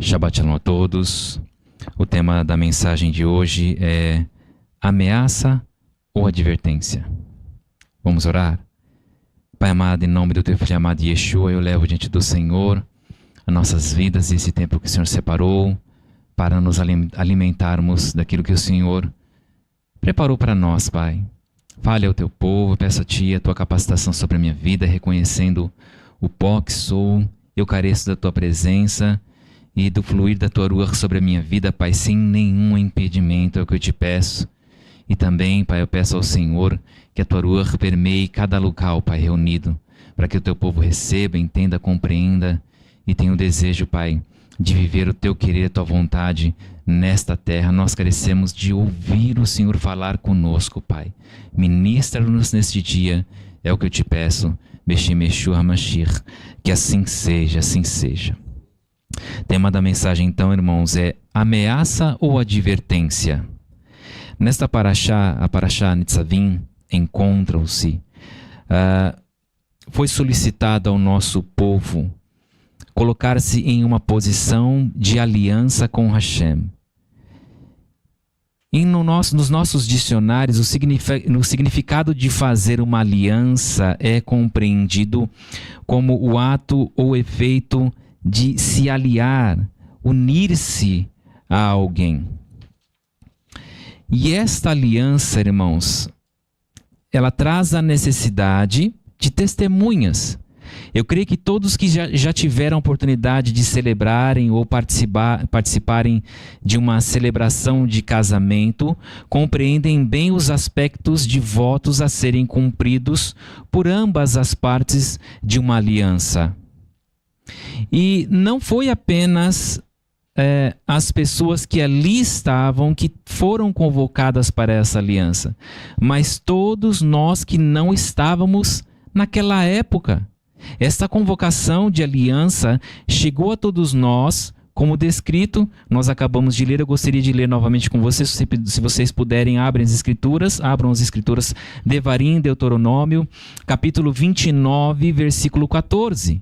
Shabbat Shalom a todos. O tema da mensagem de hoje é ameaça ou advertência. Vamos orar? Pai amado, em nome do teu filho amado Yeshua, eu levo diante do Senhor as nossas vidas e esse tempo que o Senhor separou para nos alimentarmos daquilo que o Senhor preparou para nós, Pai. Fale ao teu povo, peço a Ti a Tua capacitação sobre a minha vida, reconhecendo o pó que sou. Eu careço da Tua presença e do fluir da Tua Ruach sobre a minha vida, Pai, sem nenhum impedimento, é o que eu te peço. E também, Pai, eu peço ao Senhor que a Tua Ruach permeie cada local, Pai, reunido, para que o Teu povo receba, entenda, compreenda e tenha o desejo, Pai, de viver o Teu querer, a Tua vontade nesta terra. Nós carecemos de ouvir o Senhor falar conosco, Pai. Ministra-nos neste dia, é o que eu te peço, Beshem Yeshua HaMashiach, que assim seja, assim seja. Tema da mensagem, então, irmãos, é ameaça ou advertência. Nesta paraxá, a paraxá Nitzavim, encontram-se, foi solicitado ao nosso povo colocar-se em uma posição de aliança com Hashem. E nos nossos dicionários, o significado de fazer uma aliança é compreendido como o ato ou efeito de se aliar, unir-se a alguém. E esta aliança, irmãos, ela traz a necessidade de testemunhas. Eu creio que todos que já tiveram a oportunidade de celebrarem ou participarem de uma celebração de casamento compreendem bem os aspectos de votos a serem cumpridos por ambas as partes de uma aliança. E não foi apenas as pessoas que ali estavam que foram convocadas para essa aliança, mas todos nós que não estávamos naquela época. Esta convocação de aliança chegou a todos nós, como descrito, nós acabamos de ler. Eu gostaria de ler novamente com vocês, se vocês puderem, abram as escrituras, Devarim, Deuteronômio, capítulo 29, versículo 14.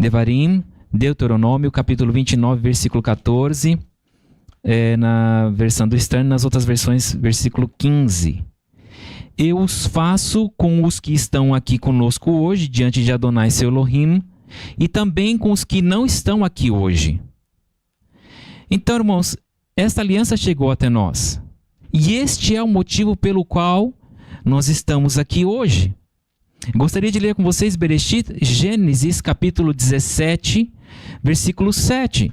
Devarim, Deuteronômio, capítulo 29, versículo 14. Na versão do Stern, nas outras versões, versículo 15. Eu os faço com os que estão aqui conosco hoje, diante de Adonai seu Elohim, e também com os que não estão aqui hoje. Então, irmãos, esta aliança chegou até nós. E este é o motivo pelo qual nós estamos aqui hoje. Gostaria de ler com vocês Bereshit, Gênesis, capítulo 17, versículo 7.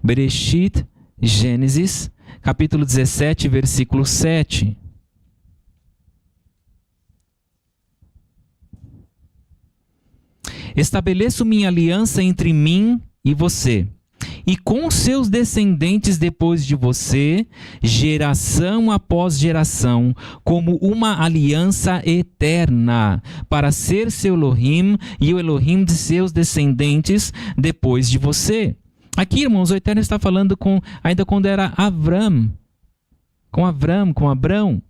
Bereshit, Gênesis, capítulo 17, versículo 7. Estabeleço minha aliança entre mim e você, e com seus descendentes depois de você, geração após geração, como uma aliança eterna, para ser seu Elohim e o Elohim de seus descendentes depois de você. Aqui, irmãos, o Eterno está falando ainda quando era com Abrão.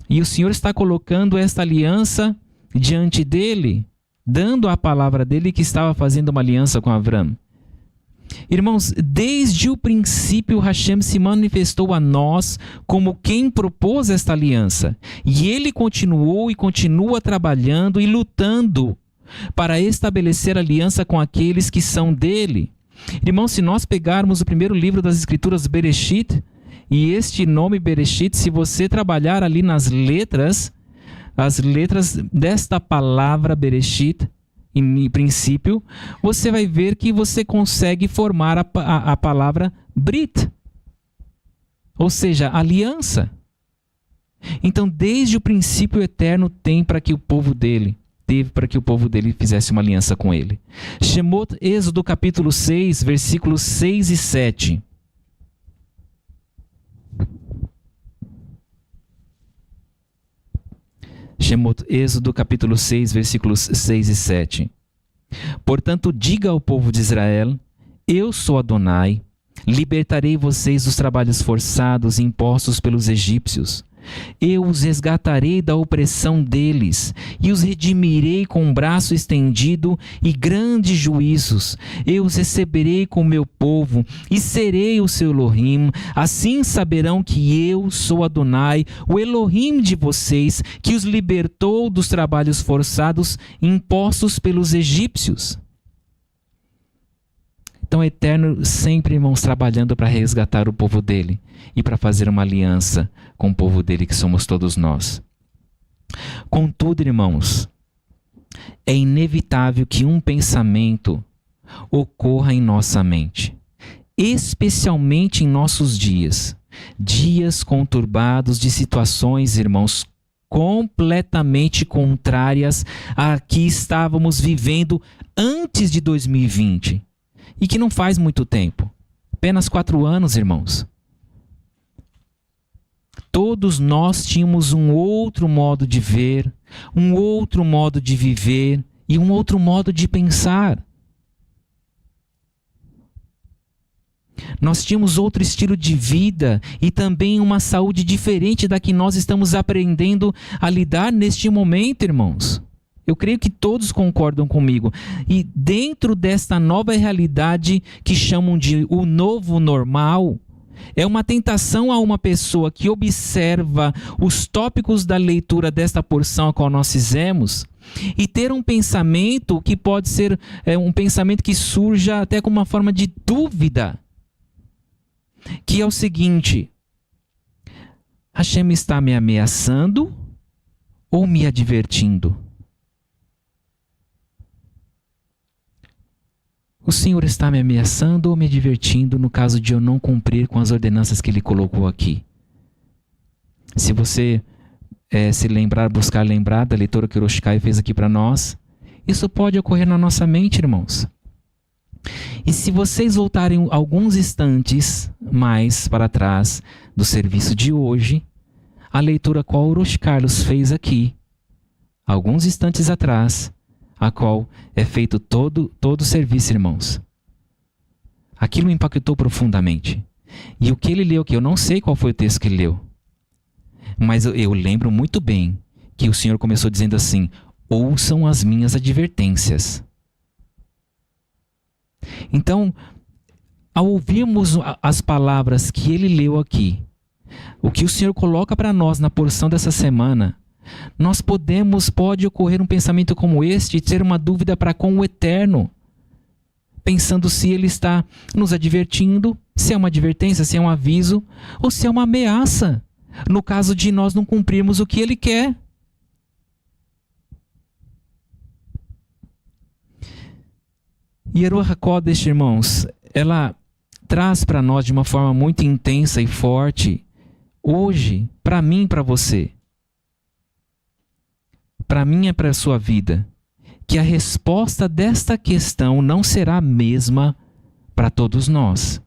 E o Senhor está colocando esta aliança diante dele, dando a palavra dele que estava fazendo uma aliança com Abrão. Irmãos, desde o princípio, Hashem se manifestou a nós como quem propôs esta aliança. E ele continuou e continua trabalhando e lutando para estabelecer aliança com aqueles que são dele. Irmãos, se nós pegarmos o primeiro livro das Escrituras, Bereshit, e este nome Bereshit, se você trabalhar ali nas letras, as letras desta palavra Bereshit, em princípio, você vai ver que você consegue formar a palavra Brit, ou seja, aliança. Então, desde o princípio, o Eterno teve para que o povo dele fizesse uma aliança com ele. Shemot, Êxodo capítulo 6, versículos 6 e 7. Shemot, Êxodo capítulo 6, versículos 6 e 7. Portanto, diga ao povo de Israel: eu sou Adonai, libertarei vocês dos trabalhos forçados impostos pelos egípcios. Eu os resgatarei da opressão deles e os redimirei com um braço estendido e grandes juízos. Eu os receberei com meu povo e serei o seu Elohim. Assim saberão que eu sou Adonai, o Elohim de vocês, que os libertou dos trabalhos forçados impostos pelos egípcios. Então, o Eterno sempre, irmãos, trabalhando para resgatar o povo dele e para fazer uma aliança com o povo dele, que somos todos nós. Contudo, irmãos, é inevitável que um pensamento ocorra em nossa mente, especialmente em nossos dias. Dias conturbados de situações, irmãos, completamente contrárias a que estávamos vivendo antes de 2020. E que não faz muito tempo. Apenas 4 anos, irmãos. Todos nós tínhamos um outro modo de ver, um outro modo de viver e um outro modo de pensar. Nós tínhamos outro estilo de vida e também uma saúde diferente da que nós estamos aprendendo a lidar neste momento, irmãos. Eu creio que todos concordam comigo. E dentro desta nova realidade que chamam de o novo normal, é uma tentação a uma pessoa que observa os tópicos da leitura desta porção a qual nós fizemos e ter um pensamento que pode ser um pensamento que surja até com uma forma de dúvida, que é o seguinte: Hashem está me ameaçando ou me advertindo? O Senhor está me ameaçando ou me divertindo no caso de eu não cumprir com as ordenanças que Ele colocou aqui? Se você se lembrar, buscar lembrar da leitura que o Hiroshi fez aqui para nós, isso pode ocorrer na nossa mente, irmãos. E se vocês voltarem alguns instantes mais para trás do serviço de hoje, a leitura qual o Hiroshi Carlos fez aqui, alguns instantes atrás, a qual é feito todo o serviço, irmãos. Aquilo me impactou profundamente. E o que ele leu, que eu não sei qual foi o texto que ele leu, mas eu lembro muito bem que o Senhor começou dizendo assim: ouçam as minhas advertências. Então, ao ouvirmos as palavras que ele leu aqui, o que o Senhor coloca para nós na porção dessa semana, pode ocorrer um pensamento como este e ter uma dúvida para com o Eterno, pensando se Ele está nos advertindo, se é uma advertência, se é um aviso, ou se é uma ameaça, no caso de nós não cumprirmos o que Ele quer. E a Ruach HaKodesh, irmãos, ela traz para nós de uma forma muito intensa e forte, hoje, para mim e para você, para mim e para a sua vida, que a resposta desta questão não será a mesma para todos nós.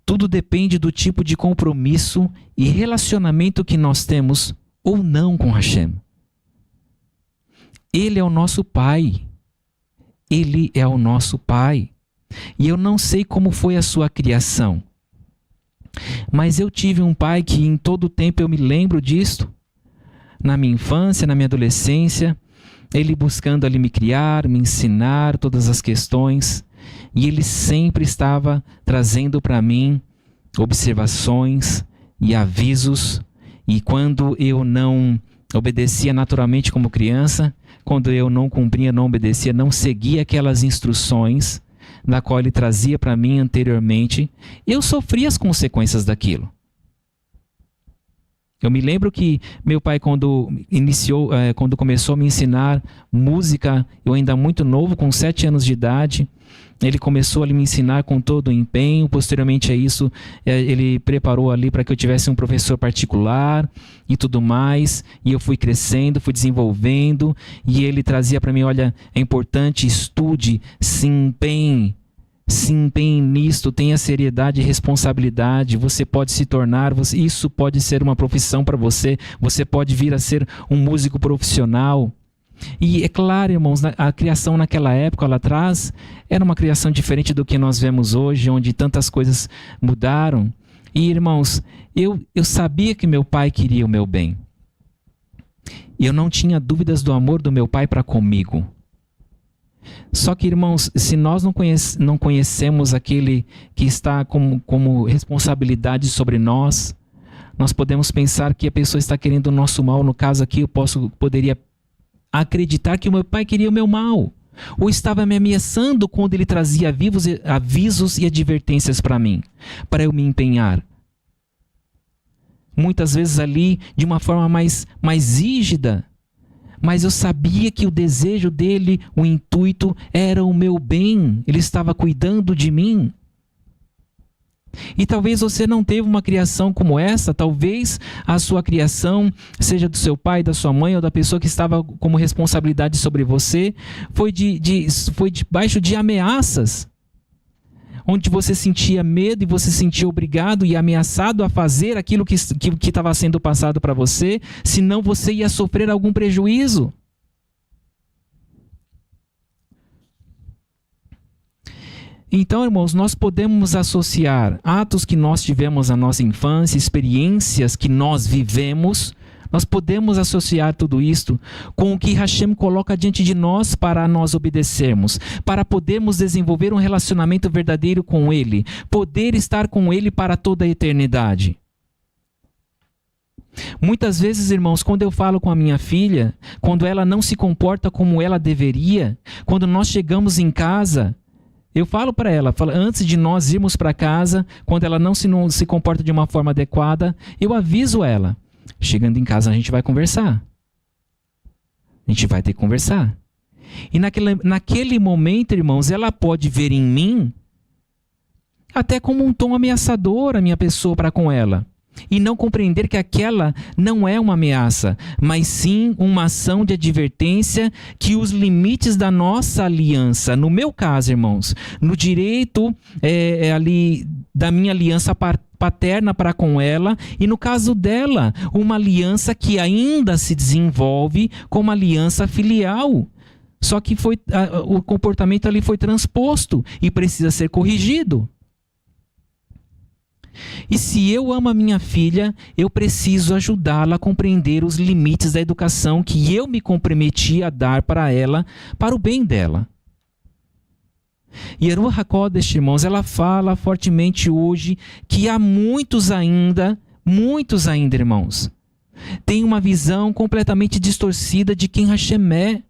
Tudo depende do tipo de compromisso e relacionamento que nós temos ou não com Hashem. Ele é o nosso Pai. Ele é o nosso Pai. E eu não sei como foi a sua criação, mas eu tive um pai que em todo o tempo eu me lembro disto. Na minha infância, na minha adolescência, ele buscando ali me criar, me ensinar todas as questões, e ele sempre estava trazendo para mim observações e avisos, e quando eu não obedecia naturalmente como criança, quando eu não cumpria, não obedecia, não seguia aquelas instruções na qual ele trazia para mim anteriormente, eu sofria as consequências daquilo. Eu me lembro que meu pai, quando começou a me ensinar música, eu ainda muito novo, com 7 anos de idade, ele começou a me ensinar com todo o empenho. Posteriormente a isso, ele preparou ali para que eu tivesse um professor particular e tudo mais. E eu fui crescendo, fui desenvolvendo, e ele trazia para mim: olha, é importante, estude, se empenhe nisto, tenha seriedade e responsabilidade, você pode se tornar, isso pode ser uma profissão para você, você pode vir a ser um músico profissional. E é claro, irmãos, a criação naquela época lá atrás era uma criação diferente do que nós vemos hoje, onde tantas coisas mudaram. E, irmãos, eu sabia que meu pai queria o meu bem. E eu não tinha dúvidas do amor do meu pai para comigo. Só que, irmãos, se nós não conhecemos aquele que está como responsabilidade sobre nós, nós podemos pensar que a pessoa está querendo o nosso mal. No caso aqui, eu poderia acreditar que o meu pai queria o meu mal. Ou estava me ameaçando quando ele trazia avisos e advertências para mim, para eu me empenhar. Muitas vezes ali de uma forma mais rígida. Mas eu sabia que o desejo dele, o intuito, era o meu bem. Ele estava cuidando de mim. E talvez você não teve uma criação como essa. Talvez a sua criação, seja do seu pai, da sua mãe ou da pessoa que estava como responsabilidade sobre você, foi debaixo de ameaças. Onde você sentia medo e você se sentia obrigado e ameaçado a fazer aquilo que estava sendo passado para você, senão você ia sofrer algum prejuízo. Então, irmãos, nós podemos associar atos que nós tivemos na nossa infância, experiências que nós vivemos, nós podemos associar tudo isto com o que Hashem coloca diante de nós para nós obedecermos, para podermos desenvolver um relacionamento verdadeiro com Ele, poder estar com Ele para toda a eternidade. Muitas vezes, irmãos, quando eu falo com a minha filha, quando ela não se comporta como ela deveria, quando nós chegamos em casa, eu falo para ela, antes de nós irmos para casa, quando ela não se comporta de uma forma adequada, eu aviso ela. Chegando em casa a gente vai conversar. A gente vai ter que conversar. E naquele momento, irmãos, ela pode ver em mim até como um tom ameaçador a minha pessoa para com ela. E não compreender que aquela não é uma ameaça, mas sim uma ação de advertência que os limites da nossa aliança, no meu caso, irmãos, no direito ali da minha aliança paterna para com ela, e no caso dela, uma aliança que ainda se desenvolve como aliança filial. Só que o comportamento ali foi transposto e precisa ser corrigido. E se eu amo a minha filha, eu preciso ajudá-la a compreender os limites da educação que eu me comprometi a dar para ela, para o bem dela. E a Ruach HaKodesh, irmãos, ela fala fortemente hoje que há muitos ainda, irmãos, têm uma visão completamente distorcida de quem Hashem é,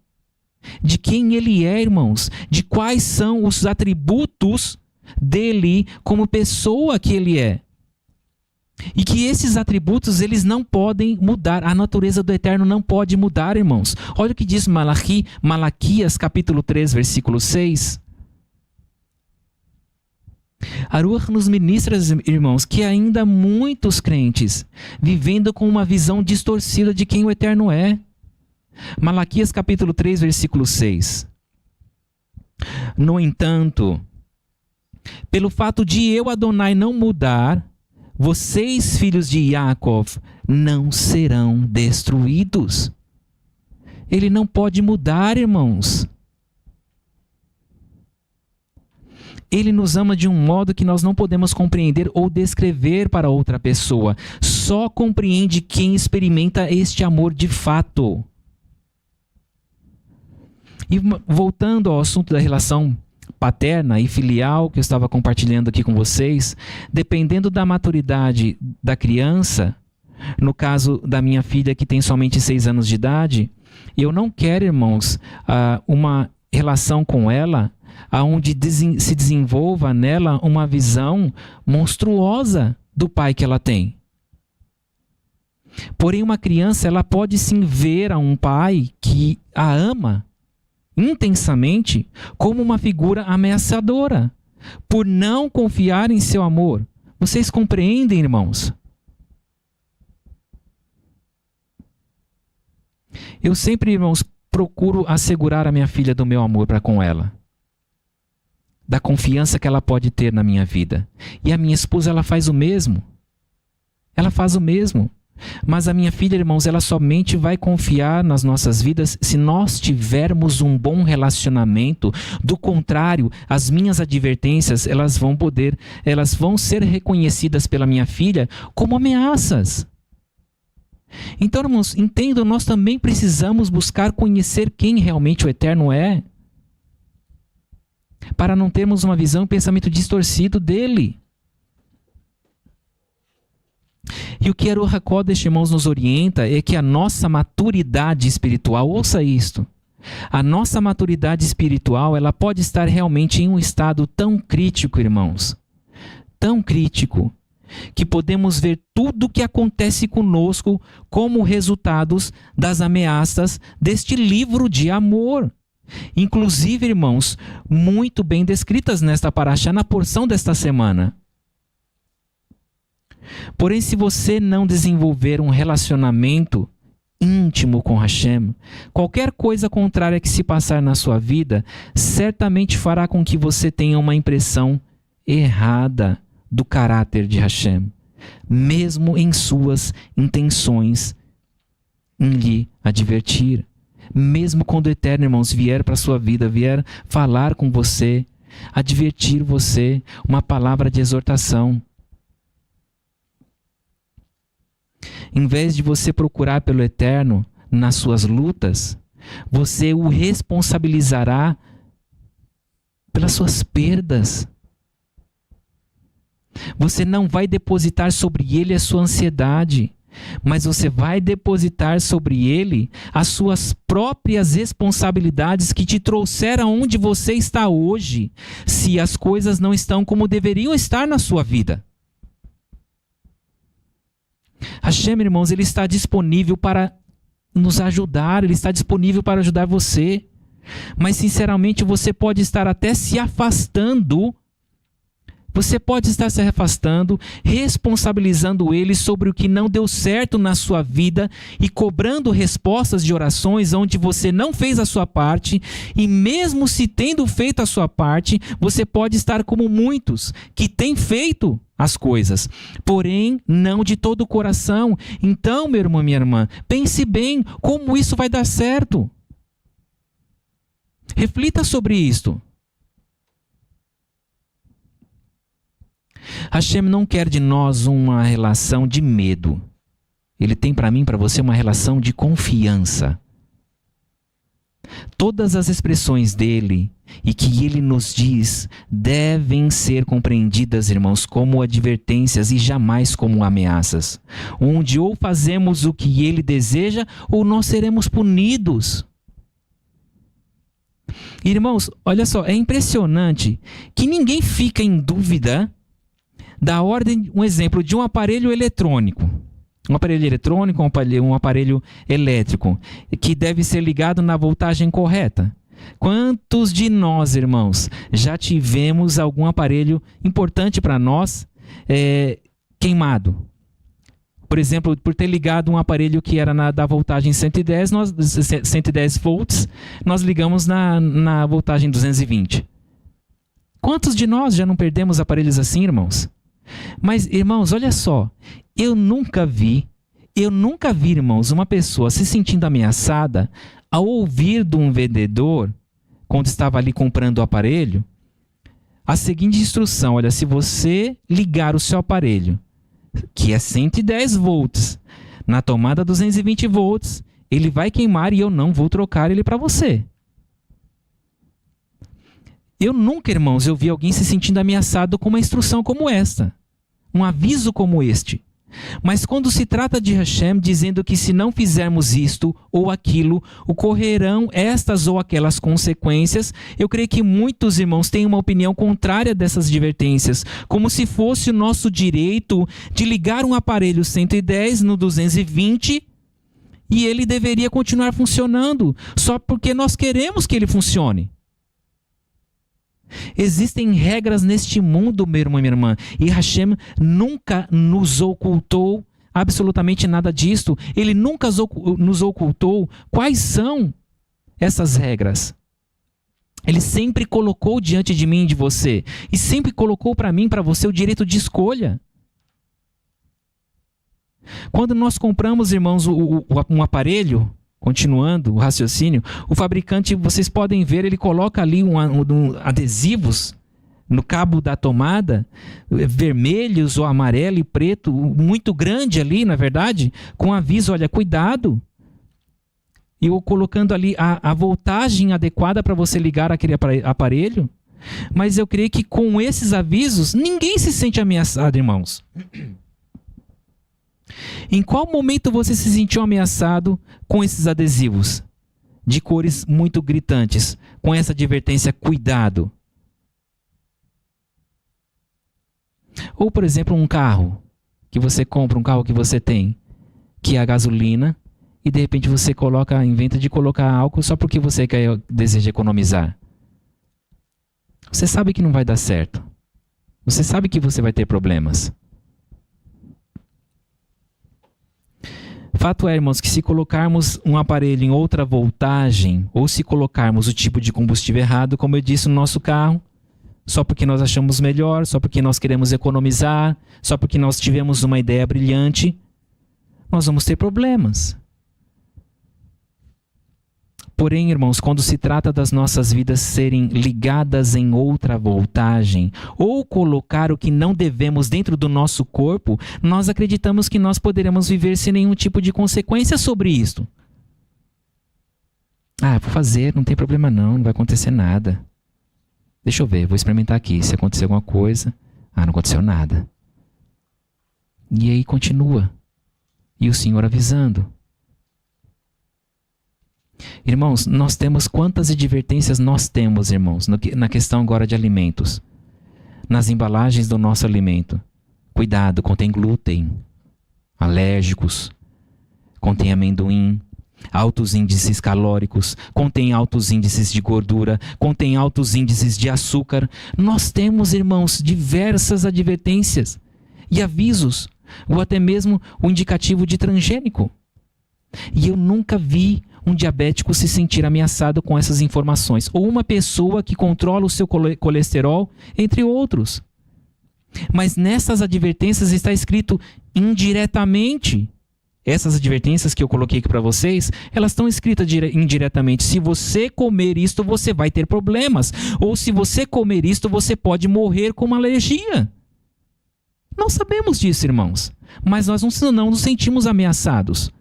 de quem Ele é, irmãos, de quais são os atributos dele como pessoa que Ele é. E que esses atributos, eles não podem mudar. A natureza do Eterno não pode mudar, irmãos. Olha o que diz Malaquias, capítulo 3, versículo 6. A Ruach nos ministra, irmãos, que ainda muitos crentes vivendo com uma visão distorcida de quem o Eterno é. Malaquias capítulo 3, versículo 6. No entanto, pelo fato de eu, Adonai, não mudar, vocês, filhos de Yaakov, não serão destruídos. Ele não pode mudar, irmãos. Ele nos ama de um modo que nós não podemos compreender ou descrever para outra pessoa. Só compreende quem experimenta este amor de fato. E voltando ao assunto da relação paterna e filial que eu estava compartilhando aqui com vocês, dependendo da maturidade da criança, no caso da minha filha que tem somente 6 anos de idade, eu não quero, irmãos, uma relação com ela onde se desenvolva nela uma visão monstruosa do pai que ela tem. Porém, uma criança, ela pode sim ver a um pai que a ama intensamente como uma figura ameaçadora, por não confiar em seu amor. Vocês compreendem, irmãos? Eu sempre, irmãos, procuro assegurar a minha filha do meu amor para com ela, da confiança que ela pode ter na minha vida. E a minha esposa, ela faz o mesmo. Ela faz o mesmo. Mas a minha filha, irmãos, ela somente vai confiar nas nossas vidas se nós tivermos um bom relacionamento. Do contrário, as minhas advertências, elas vão ser reconhecidas pela minha filha como ameaças. Então, irmãos, entendam, nós também precisamos buscar conhecer quem realmente o Eterno é, para não termos uma visão e pensamento distorcido dele. E o que a Ruach HaKodesh, irmãos, nos orienta é que a nossa maturidade espiritual, ouça isto, a nossa maturidade espiritual, ela pode estar realmente em um estado tão crítico, irmãos, tão crítico, que podemos ver tudo o que acontece conosco como resultados das ameaças deste livro de amor. Inclusive, irmãos, muito bem descritas nesta paraxá, na porção desta semana. Porém, se você não desenvolver um relacionamento íntimo com Hashem, qualquer coisa contrária que se passar na sua vida, certamente fará com que você tenha uma impressão errada do caráter de Hashem, mesmo em suas intenções em lhe advertir. Mesmo quando o Eterno, irmãos, vier para a sua vida, vier falar com você, advertir você, uma palavra de exortação. Em vez de você procurar pelo Eterno nas suas lutas, você o responsabilizará pelas suas perdas. Você não vai depositar sobre ele a sua ansiedade, mas você vai depositar sobre ele as suas próprias responsabilidades que te trouxeram onde você está hoje, se as coisas não estão como deveriam estar na sua vida. Hashem, irmãos, ele está disponível para nos ajudar, ele está disponível para ajudar você. Mas, sinceramente, você pode estar até se afastando. Você pode estar se afastando, responsabilizando ele sobre o que não deu certo na sua vida e cobrando respostas de orações onde você não fez a sua parte. E mesmo se tendo feito a sua parte, você pode estar como muitos que têm feito as coisas, porém não de todo o coração. Então, meu irmão, minha irmã, pense bem como isso vai dar certo. Reflita sobre isto. Hashem não quer de nós uma relação de medo. Ele tem para mim, para você, uma relação de confiança. Todas as expressões dele e que ele nos diz devem ser compreendidas, irmãos, como advertências e jamais como ameaças, onde ou fazemos o que ele deseja ou nós seremos punidos. Irmãos, olha só, é impressionante que ninguém fica em dúvida da ordem, um exemplo, de um aparelho eletrônico. Um aparelho eletrônico, um aparelho elétrico, que deve ser ligado na voltagem correta. Quantos de nós, irmãos, já tivemos algum aparelho importante para nós queimado? Por exemplo, por ter ligado um aparelho que era da voltagem 110 volts, nós ligamos na voltagem 220. Quantos de nós já não perdemos aparelhos assim, irmãos? Mas, irmãos, olha só, eu nunca vi, irmãos, uma pessoa se sentindo ameaçada ao ouvir de um vendedor, quando estava ali comprando o aparelho, a seguinte instrução: olha, se você ligar o seu aparelho, que é 110 volts, na tomada 220 volts, ele vai queimar e eu não vou trocar ele para você. Eu nunca, irmãos, eu vi alguém se sentindo ameaçado com uma instrução como esta, um aviso como este. Mas quando se trata de Hashem dizendo que se não fizermos isto ou aquilo, ocorrerão estas ou aquelas consequências, eu creio que muitos irmãos têm uma opinião contrária dessas advertências, como se fosse o nosso direito de ligar um aparelho 110 no 220 e ele deveria continuar funcionando, só porque nós queremos que ele funcione. Existem regras neste mundo, meu irmão e minha irmã, e Hashem nunca nos ocultou absolutamente nada disto. Ele nunca nos ocultou quais são essas regras. Ele sempre colocou diante de mim e de você, e sempre colocou para mim e para você o direito de escolha. Quando nós compramos, irmãos, um aparelho, continuando o raciocínio, o fabricante, vocês podem ver, ele coloca ali adesivos no cabo da tomada, vermelhos ou amarelo e preto, muito grande ali, na verdade, com aviso, olha, cuidado. E eu colocando ali a voltagem adequada para você ligar aquele aparelho. Mas eu creio que com esses avisos, ninguém se sente ameaçado, irmãos. Em qual momento você se sentiu ameaçado com esses adesivos de cores muito gritantes, com essa advertência, cuidado? Ou, por exemplo, um carro que você compra, um carro que você tem, que é a gasolina, e de repente você inventa de colocar álcool só porque você deseja economizar. Você sabe que não vai dar certo. Você sabe que você vai ter problemas. Fato é, irmãos, que se colocarmos um aparelho em outra voltagem, ou se colocarmos o tipo de combustível errado, como eu disse no nosso carro, só porque nós achamos melhor, só porque nós queremos economizar, só porque nós tivemos uma ideia brilhante, nós vamos ter problemas. Porém, irmãos, quando se trata das nossas vidas serem ligadas em outra voltagem, ou colocar o que não devemos dentro do nosso corpo, nós acreditamos que nós poderemos viver sem nenhum tipo de consequência sobre isto. Ah, vou fazer, não tem problema não vai acontecer nada. Deixa eu ver, vou experimentar aqui, se acontecer alguma coisa. Ah, não aconteceu nada. E aí continua. E o Senhor avisando. Irmãos, nós temos quantas advertências nós temos, irmãos, na questão agora de alimentos. Nas embalagens do nosso alimento. Cuidado, contém glúten, alérgicos, contém amendoim, altos índices calóricos, contém altos índices de gordura, contém altos índices de açúcar. Nós temos, irmãos, diversas advertências e avisos, ou até mesmo o indicativo de transgênico. E eu nunca vi um diabético se sentir ameaçado com essas informações, ou uma pessoa que controla o seu colesterol, entre outros. Mas nessas advertências está escrito indiretamente. Essas advertências que eu coloquei aqui para vocês, elas estão escritas indiretamente. Se você comer isto, você vai ter problemas. Ou se você comer isto, você pode morrer com uma alergia. Nós sabemos disso, irmãos. Mas nós não nos sentimos ameaçados.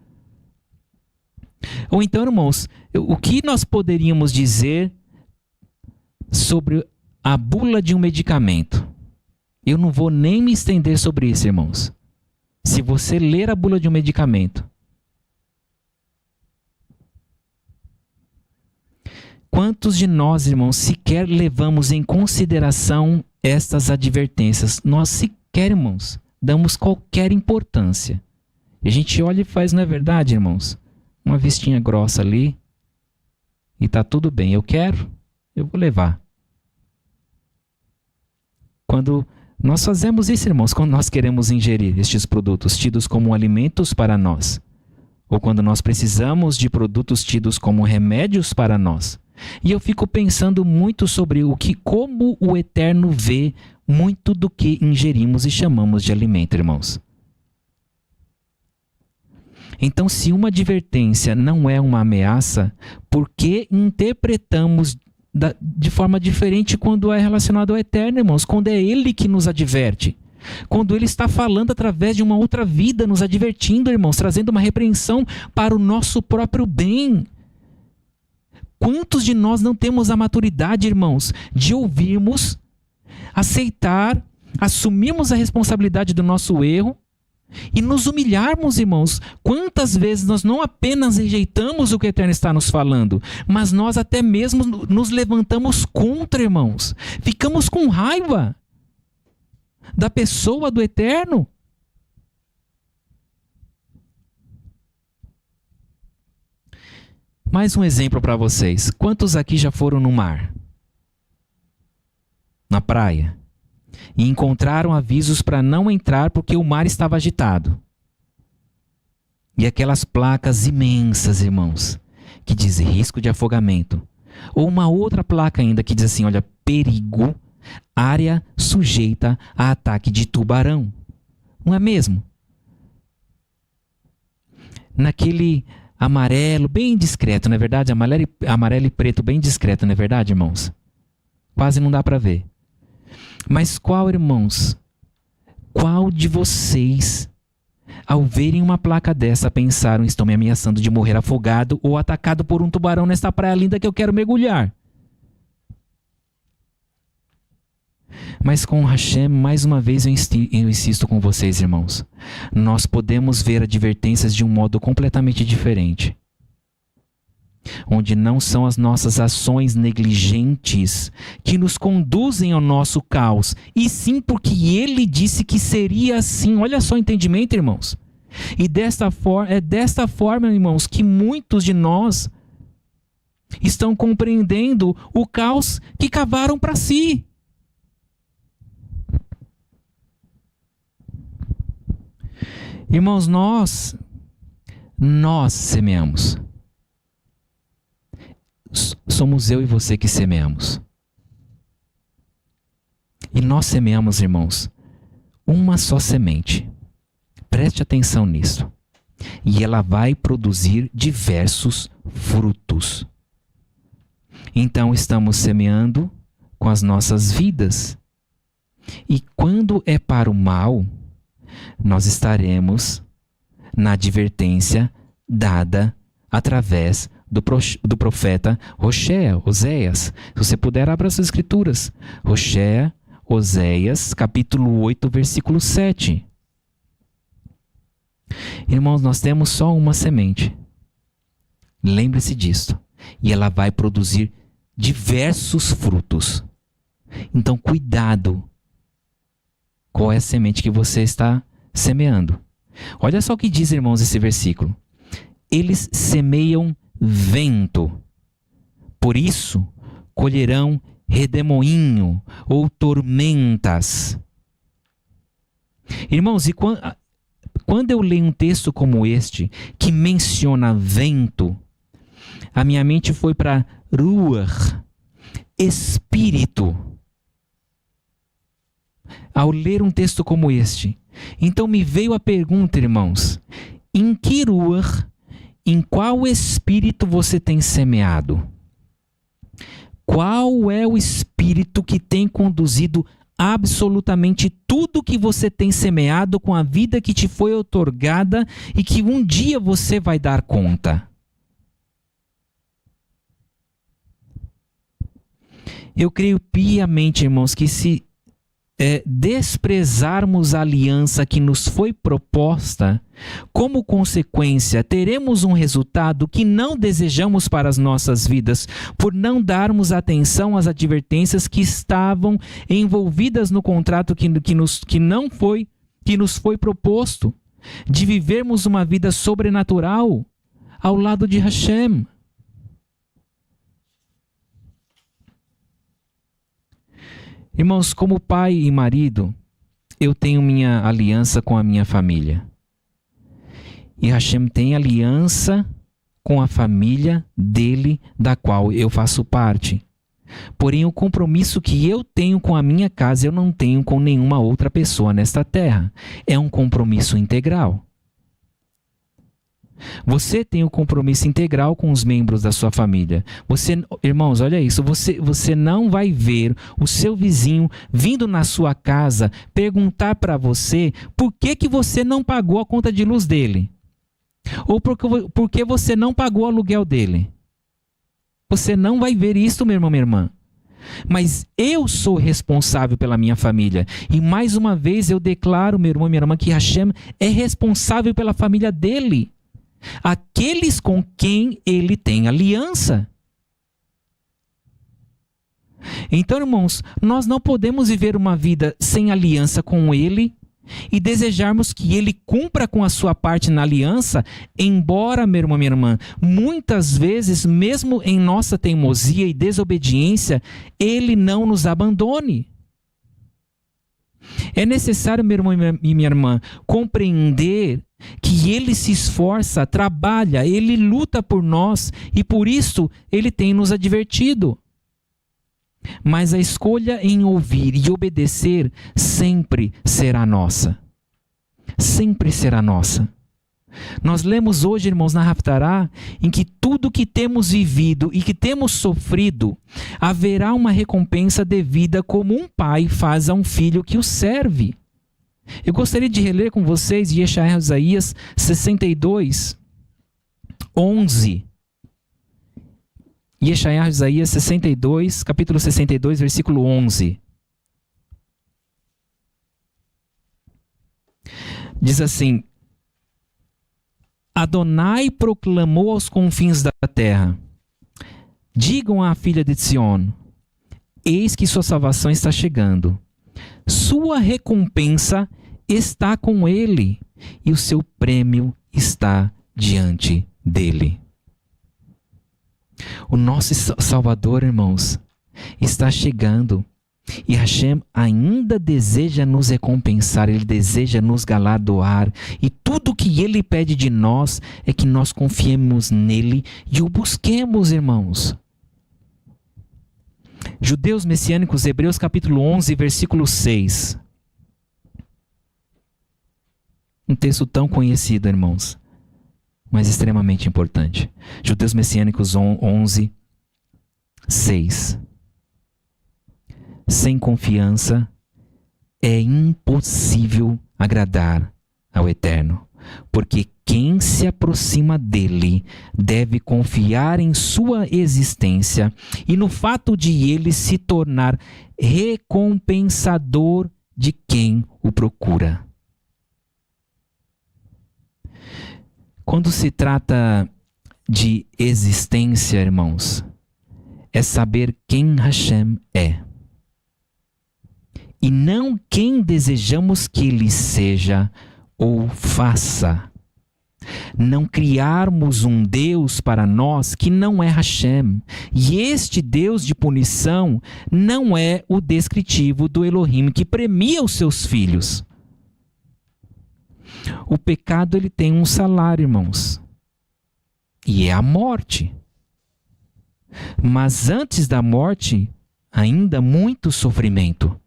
Ou então, irmãos, o que nós poderíamos dizer sobre a bula de um medicamento? Eu não vou nem me estender sobre isso, irmãos. Se você ler a bula de um medicamento, quantos de nós, irmãos, sequer levamos em consideração estas advertências? Nós sequer, irmãos, damos qualquer importância. E a gente olha e faz, não é verdade, irmãos? Uma vistinha grossa ali e tá tudo bem. Eu vou levar. Quando nós fazemos isso, irmãos, quando nós queremos ingerir estes produtos tidos como alimentos para nós, ou quando nós precisamos de produtos tidos como remédios para nós. E eu fico pensando muito sobre como o Eterno vê muito do que ingerimos e chamamos de alimento, irmãos. Então, se uma advertência não é uma ameaça, por que interpretamos de forma diferente quando é relacionado ao Eterno, irmãos? Quando é Ele que nos adverte. Quando Ele está falando através de uma outra vida, nos advertindo, irmãos, trazendo uma repreensão para o nosso próprio bem. Quantos de nós não temos a maturidade, irmãos, de ouvirmos, aceitar, assumirmos a responsabilidade do nosso erro, e nos humilharmos, irmãos? Quantas vezes nós não apenas rejeitamos o que o Eterno está nos falando, mas nós até mesmo nos levantamos contra, irmãos. Ficamos com raiva da pessoa do Eterno. Mais um exemplo para vocês. Quantos aqui já foram no mar? Na praia? E encontraram avisos para não entrar porque o mar estava agitado. E aquelas placas imensas, irmãos, que diz risco de afogamento. Ou uma outra placa ainda que diz assim, olha, perigo, área sujeita a ataque de tubarão. Não é mesmo? naquele amarelo bem discreto, não é verdade? Amarelo e preto bem discreto, não é verdade, irmãos? Quase não dá para ver. Mas qual, irmãos? Qual de vocês, ao verem uma placa dessa, pensaram: estão me ameaçando de morrer afogado ou atacado por um tubarão nesta praia linda que eu quero mergulhar? Mas com Hashem, mais uma vez eu insisto com vocês, irmãos. Nós podemos ver advertências de um modo completamente diferente. Onde não são as nossas ações negligentes que nos conduzem ao nosso caos, e sim porque Ele disse que seria assim. Olha só o entendimento, irmãos. E é desta forma, irmãos, que muitos de nós estão compreendendo o caos que cavaram para si. Irmãos, nós semeamos. Somos eu e você que semeamos. E nós semeamos, irmãos, uma só semente. Preste atenção nisso. E ela vai produzir diversos frutos. Então estamos semeando com as nossas vidas. E quando é para o mal, nós estaremos na advertência dada através do profeta Oséias. Se você puder, abra as escrituras. Oséias, capítulo 8, versículo 7. Irmãos, nós temos só uma semente. Lembre-se disto. E ela vai produzir diversos frutos. Então, cuidado. Qual é a semente que você está semeando? Olha só o que diz, irmãos, esse versículo. Eles semeiam vento. Por isso, colherão redemoinho ou tormentas. Irmãos, e quando eu leio um texto como este, que menciona vento, a minha mente foi para ruach, espírito. Ao ler um texto como este, então me veio a pergunta, irmãos: em que ruach, em qual espírito você tem semeado? Qual é o espírito que tem conduzido absolutamente tudo que você tem semeado com a vida que te foi outorgada e que um dia você vai dar conta? Eu creio piamente, irmãos, que se desprezarmos a aliança que nos foi proposta, como consequência, teremos um resultado que não desejamos para as nossas vidas, por não darmos atenção às advertências que estavam envolvidas no contrato que nos foi proposto, de vivermos uma vida sobrenatural ao lado de Hashem. Irmãos, como pai e marido, eu tenho minha aliança com a minha família. E Hashem tem aliança com a família dele, da qual eu faço parte. Porém, o compromisso que eu tenho com a minha casa, eu não tenho com nenhuma outra pessoa nesta terra. É um compromisso integral. Você tem o compromisso integral com os membros da sua família. Irmãos, olha isso. Você não vai ver o seu vizinho vindo na sua casa perguntar para você por que você não pagou a conta de luz dele. Ou por que você não pagou o aluguel dele. Você não vai ver isso, meu irmão, minha irmã. Mas eu sou responsável pela minha família. E mais uma vez eu declaro, meu irmão e minha irmã, que Hashem é responsável pela família dele. Aqueles com quem ele tem aliança. Então, irmãos, nós não podemos viver uma vida sem aliança com ele e desejarmos que ele cumpra com a sua parte na aliança, embora, meu irmão, minha irmã, muitas vezes, mesmo em nossa teimosia e desobediência, ele não nos abandone. É necessário, meu irmão e minha irmã, compreender que ele se esforça, trabalha, ele luta por nós e por isso ele tem nos advertido. Mas a escolha em ouvir e obedecer sempre será nossa. Sempre será nossa. Nós lemos hoje, irmãos, na Haftará, em que tudo que temos vivido e que temos sofrido, haverá uma recompensa devida como um pai faz a um filho que o serve. Eu gostaria de reler com vocês Isaías 62, 11. Isaías 62, capítulo 62, versículo 11. Diz assim: Adonai proclamou aos confins da terra: digam à filha de Sion, eis que sua salvação está chegando. Sua recompensa está com ele e o seu prêmio está diante dele. O nosso Salvador, irmãos, está chegando. E Hashem ainda deseja nos recompensar, Ele deseja nos galardoar. E tudo que Ele pede de nós é que nós confiemos nele e o busquemos, irmãos. Judeus Messiânicos, Hebreus capítulo 11, versículo 6. Um texto tão conhecido, irmãos, mas extremamente importante. Judeus Messiânicos 11, 6. Sem confiança é impossível agradar ao Eterno, porque quem se aproxima dele deve confiar em sua existência e no fato de ele se tornar recompensador de quem o procura. Quando se trata de existência, irmãos, é saber quem Hashem é. E não quem desejamos que ele seja ou faça. Não criarmos um Deus para nós que não é Hashem. E este Deus de punição não é o descritivo do Elohim que premia os seus filhos. O pecado, ele tem um salário, irmãos, e é a morte. Mas antes da morte, ainda muito sofrimento.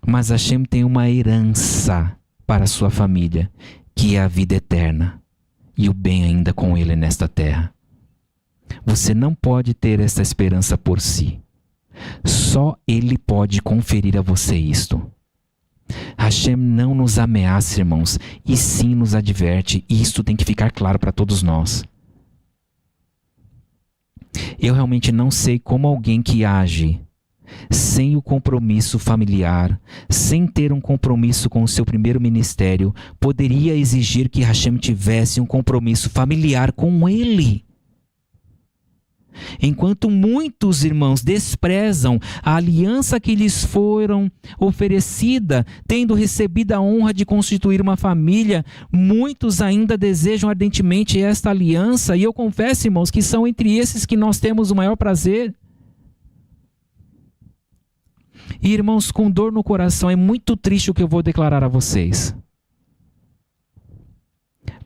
Mas Hashem tem uma herança para a sua família, que é a vida eterna e o bem ainda com ele nesta terra. Você não pode ter esta esperança por si. Só ele pode conferir a você isto. Hashem não nos ameaça, irmãos, e sim nos adverte, e isto tem que ficar claro para todos nós. Eu realmente não sei como alguém que age sem o compromisso familiar, sem ter um compromisso com o seu primeiro ministério, poderia exigir que Hashem tivesse um compromisso familiar com ele. Enquanto muitos irmãos desprezam a aliança que lhes foram oferecida, tendo recebido a honra de constituir uma família, muitos ainda desejam ardentemente esta aliança, e eu confesso, irmãos, que são entre esses que nós temos o maior prazer. E, irmãos, com dor no coração, é muito triste o que eu vou declarar a vocês.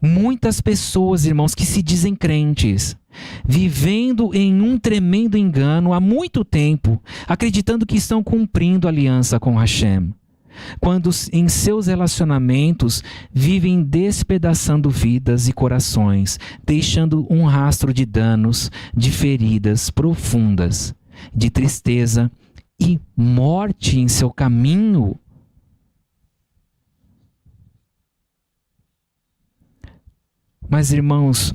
Muitas pessoas, irmãos, que se dizem crentes, vivendo em um tremendo engano há muito tempo, acreditando que estão cumprindo aliança com Hashem, quando em seus relacionamentos vivem despedaçando vidas e corações, deixando um rastro de danos, de feridas profundas, de tristeza e morte em seu caminho. Mas, irmãos,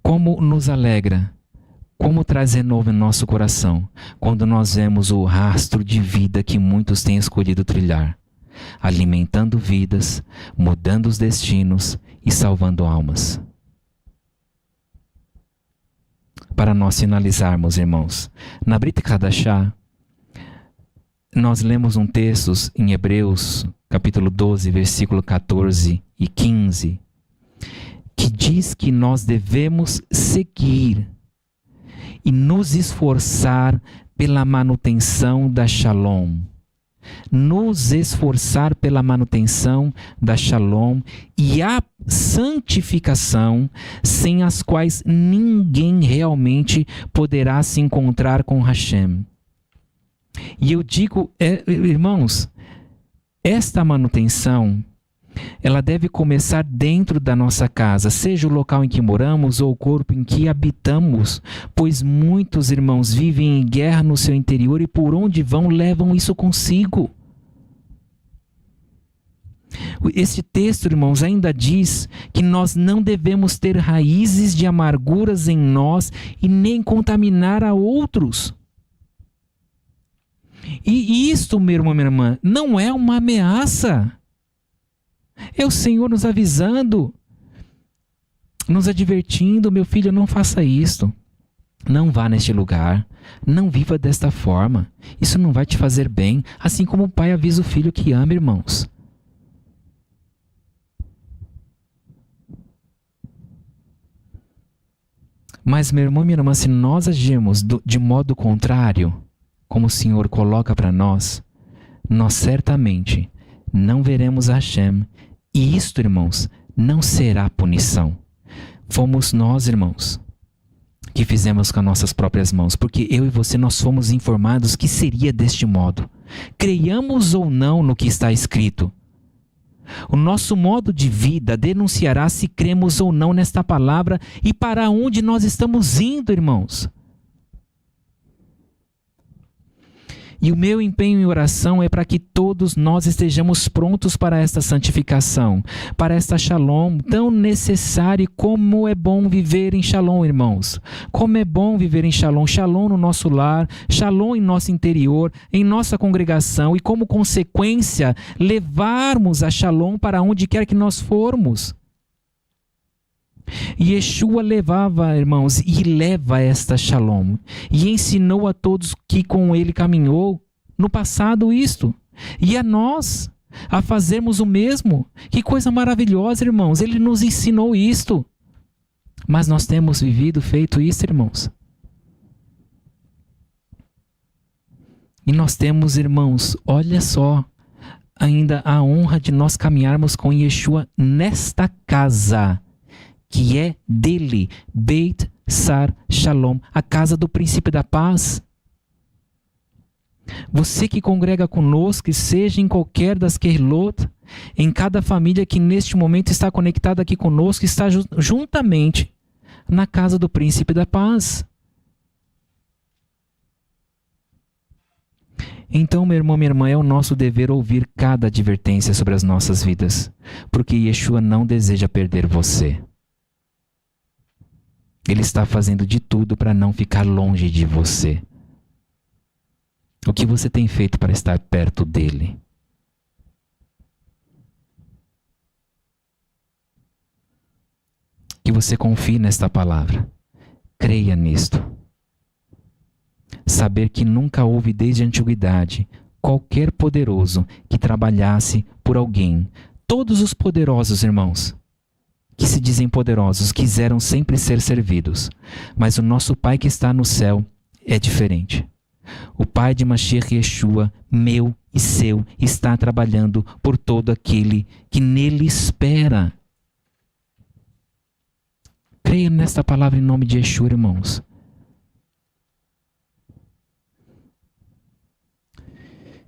como nos alegra, como traz renovo em nosso coração, quando nós vemos o rastro de vida que muitos têm escolhido trilhar, alimentando vidas, mudando os destinos e salvando almas. Para nós finalizarmos, irmãos, na Brit Hadashah, nós lemos um texto em Hebreus, capítulo 12, versículo 14 e 15, que diz que nós devemos seguir e nos esforçar pela manutenção da Shalom. Nos esforçar pela manutenção da Shalom e a santificação, sem as quais ninguém realmente poderá se encontrar com Hashem. E eu digo, irmãos, esta manutenção ela deve começar dentro da nossa casa, seja o local em que moramos ou o corpo em que habitamos, pois muitos irmãos vivem em guerra no seu interior e por onde vão levam isso consigo. Este texto, irmãos, ainda diz que nós não devemos ter raízes de amarguras em nós e nem contaminar a outros. E isto, meu irmão, minha irmã, não é uma ameaça. É o Senhor nos avisando, nos advertindo: meu filho, não faça isto. Não vá neste lugar. Não viva desta forma. Isso não vai te fazer bem. Assim como o pai avisa o filho que ama, irmãos. Mas, meu irmão, minha irmã, se nós agirmos de modo contrário, como o Senhor coloca para nós, nós certamente não veremos Hashem. E isto, irmãos, não será punição. Fomos nós, irmãos, que fizemos com as nossas próprias mãos, porque eu e você, nós fomos informados que seria deste modo. Creiamos ou não no que está escrito, o nosso modo de vida denunciará se cremos ou não nesta palavra e para onde nós estamos indo, irmãos. E o meu empenho em oração é para que todos nós estejamos prontos para esta santificação, para esta shalom tão necessária. Como é bom viver em shalom, irmãos. Como é bom viver em shalom. Shalom no nosso lar, shalom em nosso interior, em nossa congregação e, como consequência, levarmos a shalom para onde quer que nós formos. E Yeshua levava, irmãos, e leva esta shalom, e ensinou a todos que com ele caminhou no passado isto, e a nós a fazermos o mesmo. Que coisa maravilhosa, irmãos, ele nos ensinou isto, mas nós temos feito isso, irmãos. E nós temos, irmãos, olha só, ainda a honra de nós caminharmos com Yeshua nesta casa, que é dele, Beit Sar Shalom, a casa do príncipe da paz. Você que congrega conosco, seja em qualquer das Keilot, em cada família que neste momento está conectada aqui conosco, está juntamente na casa do príncipe da paz. Então, meu irmão, minha irmã, é o nosso dever ouvir cada advertência sobre as nossas vidas, porque Yeshua não deseja perder você. Ele está fazendo de tudo para não ficar longe de você. O que você tem feito para estar perto dele? Que você confie nesta palavra. Creia nisto. Saber que nunca houve desde a antiguidade qualquer poderoso que trabalhasse por alguém. Todos os poderosos, irmãos, que se dizem poderosos, quiseram sempre ser servidos. Mas o nosso Pai que está no céu é diferente. O Pai de Mashiach Yeshua, meu e seu, está trabalhando por todo aquele que nele espera. Creia nesta palavra em nome de Yeshua, irmãos.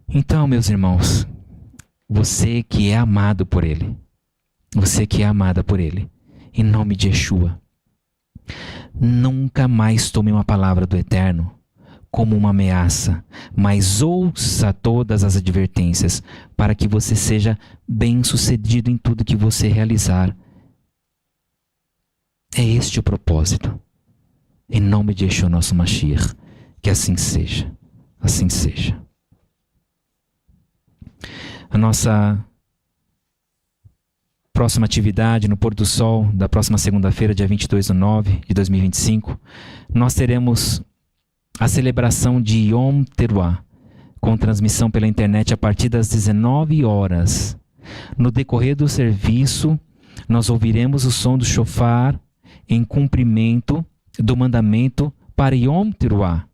Então, meus irmãos, você que é amado por ele, você que é amada por ele, em nome de Yeshua, nunca mais tome uma palavra do Eterno como uma ameaça, mas ouça todas as advertências para que você seja bem-sucedido em tudo que você realizar. É este o propósito. Em nome de Yeshua, nosso Mashiach, que assim seja. Assim seja. A nossa próxima atividade no pôr do sol da próxima segunda-feira, dia 22/9/2025, nós teremos a celebração de Yom Teruah, com transmissão pela internet a partir das 19 horas. No decorrer do serviço, nós ouviremos o som do shofar em cumprimento do mandamento para Yom Teruah.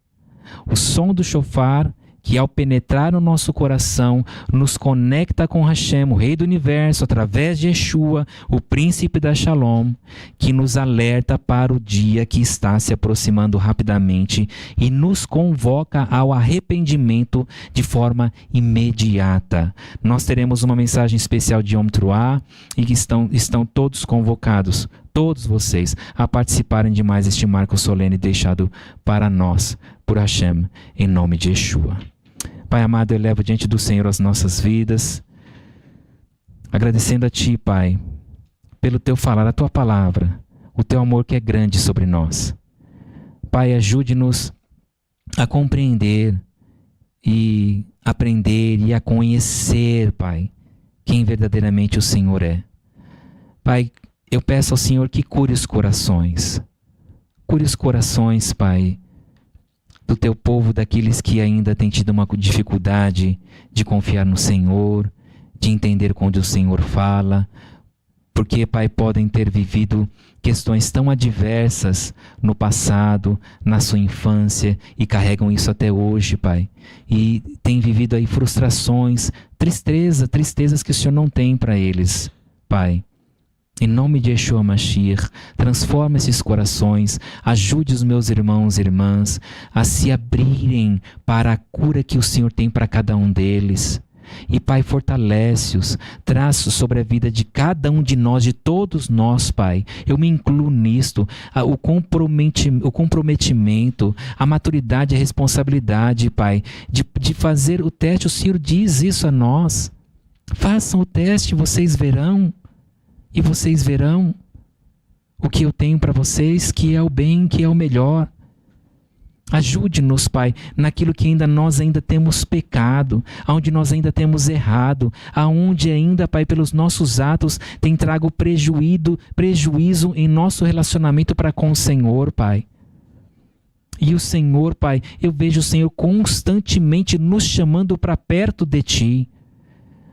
O som do shofar que ao penetrar no nosso coração, nos conecta com Hashem, o Rei do Universo, através de Yeshua, o Príncipe da Shalom, que nos alerta para o dia que está se aproximando rapidamente e nos convoca ao arrependimento de forma imediata. Nós teremos uma mensagem especial de Yom Teruah e que estão todos convocados, todos vocês, a participarem de mais este marco solene deixado para nós, por Hashem, em nome de Yeshua. Pai amado, eu levo diante do Senhor as nossas vidas, agradecendo a Ti, Pai, pelo Teu falar, a Tua palavra, o Teu amor que é grande sobre nós. Pai, ajude-nos a compreender e aprender e a conhecer, Pai, quem verdadeiramente o Senhor é. Pai, eu peço ao Senhor que cure os corações. Cure os corações, Pai, do Teu povo, daqueles que ainda têm tido uma dificuldade de confiar no Senhor, de entender quando o Senhor fala, porque, Pai, podem ter vivido questões tão adversas no passado, na sua infância, e carregam isso até hoje, Pai. E têm vivido aí frustrações, tristezas que o Senhor não tem para eles, Pai. Em nome de Yeshua Mashiach, transforma esses corações, ajude os meus irmãos e irmãs a se abrirem para a cura que o Senhor tem para cada um deles. E, Pai, fortalece-os, traz sobre a vida de cada um de nós, de todos nós, Pai. Eu me incluo nisto, o comprometimento, a maturidade, a responsabilidade, Pai, de fazer o teste. O Senhor diz isso a nós. Façam o teste, vocês verão. E vocês verão o que eu tenho para vocês, que é o bem, que é o melhor. Ajude-nos, Pai, naquilo que nós ainda temos pecado, aonde nós ainda temos errado, aonde ainda, Pai, pelos nossos atos tem trago prejuízo em nosso relacionamento para com o Senhor, Pai. E o Senhor, Pai, eu vejo o Senhor constantemente nos chamando para perto de Ti.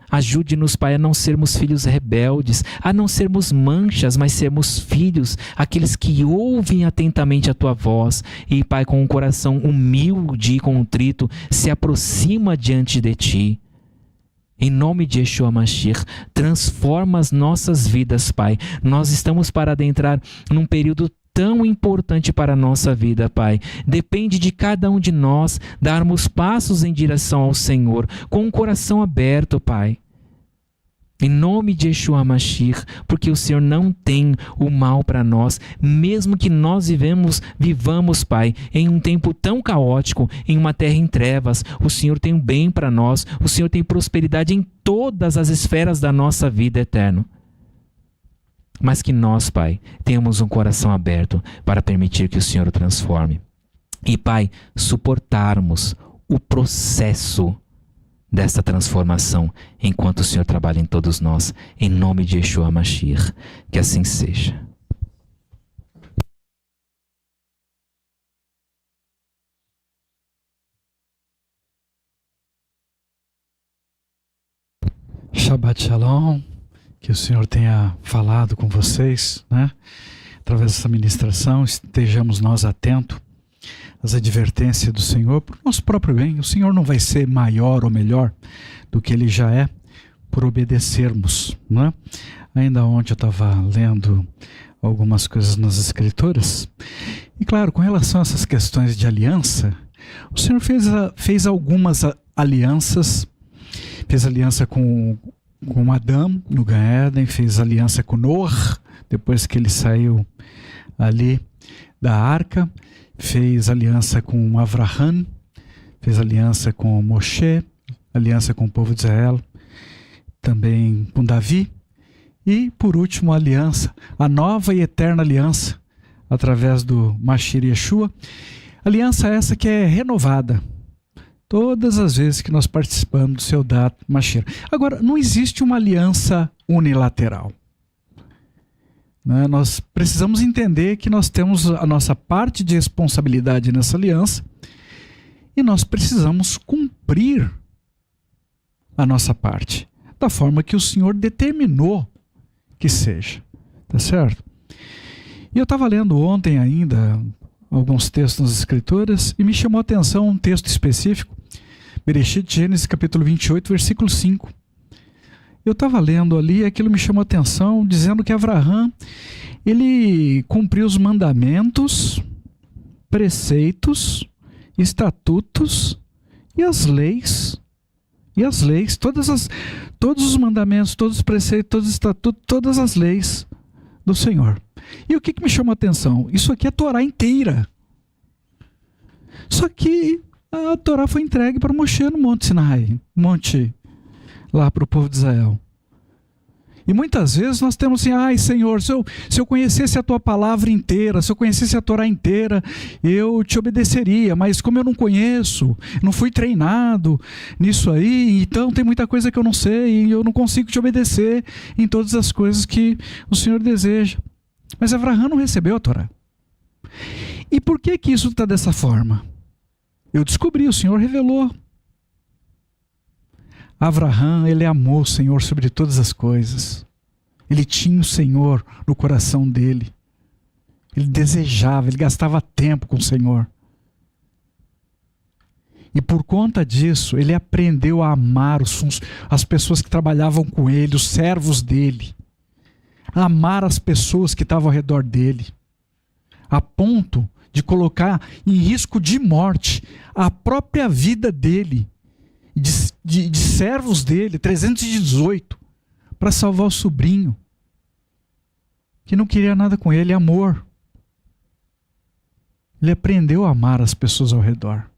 Ajude-nos, Pai, a não sermos filhos rebeldes, a não sermos manchas, mas sermos filhos, aqueles que ouvem atentamente a Tua voz e, Pai, com um coração humilde e contrito, se aproxima diante de Ti. Em nome de Yeshua Mashiach, transforma as nossas vidas, Pai. Nós estamos para adentrar num período tão importante para a nossa vida, Pai. Depende de cada um de nós darmos passos em direção ao Senhor, com o coração aberto, Pai. Em nome de Yeshua Mashiach, porque o Senhor não tem o mal para nós, mesmo que nós vivamos, Pai, em um tempo tão caótico, em uma terra em trevas, o Senhor tem o bem para nós, o Senhor tem prosperidade em todas as esferas da nossa vida eterna. Mas que nós, Pai, tenhamos um coração aberto para permitir que o Senhor o transforme. E, Pai, suportarmos o processo desta transformação enquanto o Senhor trabalha em todos nós. Em nome de Yeshua Mashiach, que assim seja. Shabbat Shalom. Que o Senhor tenha falado com vocês, né? Através dessa ministração, estejamos nós atentos às advertências do Senhor para o nosso próprio bem. O Senhor não vai ser maior ou melhor do que Ele já é por obedecermos, né? Ainda ontem eu estava lendo algumas coisas nas Escrituras e, claro, com relação a essas questões de aliança, o Senhor fez algumas alianças, fez aliança com Adão no Gan Eden, fez aliança com Noah, depois que ele saiu ali da arca, fez aliança com Avraham, fez aliança com Moshe, aliança com o povo de Israel, também com Davi, e por último a nova e eterna aliança, através do Mashiach Yeshua, aliança essa que é renovada todas as vezes que nós participamos do seu dato Mashiach. Agora, não existe uma aliança unilateral, né? Nós precisamos entender que nós temos a nossa parte de responsabilidade nessa aliança e nós precisamos cumprir a nossa parte da forma que o Senhor determinou que seja. Tá certo? E eu estava lendo ontem ainda alguns textos nas Escrituras e me chamou a atenção um texto específico, Bereshit, Gênesis capítulo 28, versículo 5. Eu estava lendo ali e aquilo me chamou a atenção, dizendo que Abraão, ele cumpriu os mandamentos, preceitos, estatutos e as leis. Todos os mandamentos, todos os preceitos, todos os estatutos, todas as leis do Senhor. E o que me chamou a atenção? Isso aqui é a Torá inteira. Só que a Torá foi entregue para Moshe no Monte Sinai, lá para o povo de Israel. E muitas vezes nós temos assim, ai Senhor, se eu conhecesse a tua palavra inteira, se eu conhecesse a Torá inteira, eu te obedeceria, mas como eu não conheço, não fui treinado nisso aí, então tem muita coisa que eu não sei e eu não consigo te obedecer em todas as coisas que o Senhor deseja. Mas Abraão não recebeu a Torá. E por que isso está dessa forma? Eu descobri, o Senhor revelou. Abraão, ele amou o Senhor sobre todas as coisas. Ele tinha o Senhor no coração dele. Ele desejava, ele gastava tempo com o Senhor. E por conta disso, ele aprendeu a amar as pessoas que trabalhavam com ele, os servos dele. A amar as pessoas que estavam ao redor dele. A ponto de colocar em risco de morte a própria vida dele. De servos dele, 318, para salvar o sobrinho, que não queria nada com ele, amor. Ele aprendeu a amar as pessoas ao redor.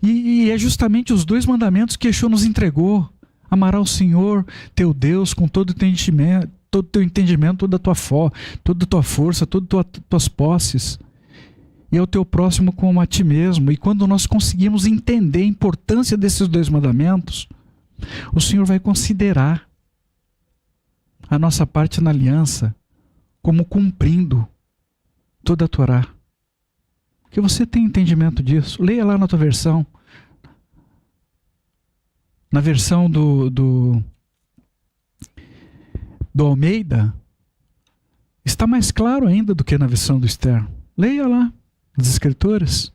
E é justamente os 2 mandamentos que Yeshua nos entregou: amarás o Senhor, teu Deus, com todo o teu entendimento, toda a tua força, todas as tuas posses. E ao teu próximo como a ti mesmo. E quando nós conseguimos entender a importância desses 2 mandamentos, o Senhor vai considerar a nossa parte na aliança como cumprindo toda a Torá. Porque você tem entendimento disso. Leia lá na tua versão. Na versão do Almeida, está mais claro ainda do que na versão do Esther. Leia lá. Das Escrituras,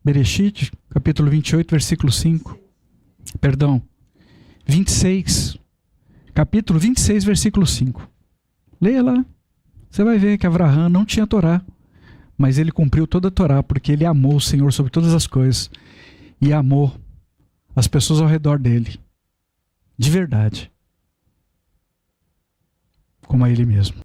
Bereshit, capítulo 28, versículo 5. Perdão, 26. Capítulo 26, versículo 5. Leia lá. Você vai ver que Abraão não tinha Torá, mas ele cumpriu toda a Torá, porque ele amou o Senhor sobre todas as coisas e amou as pessoas ao redor dele, de verdade, como a ele mesmo.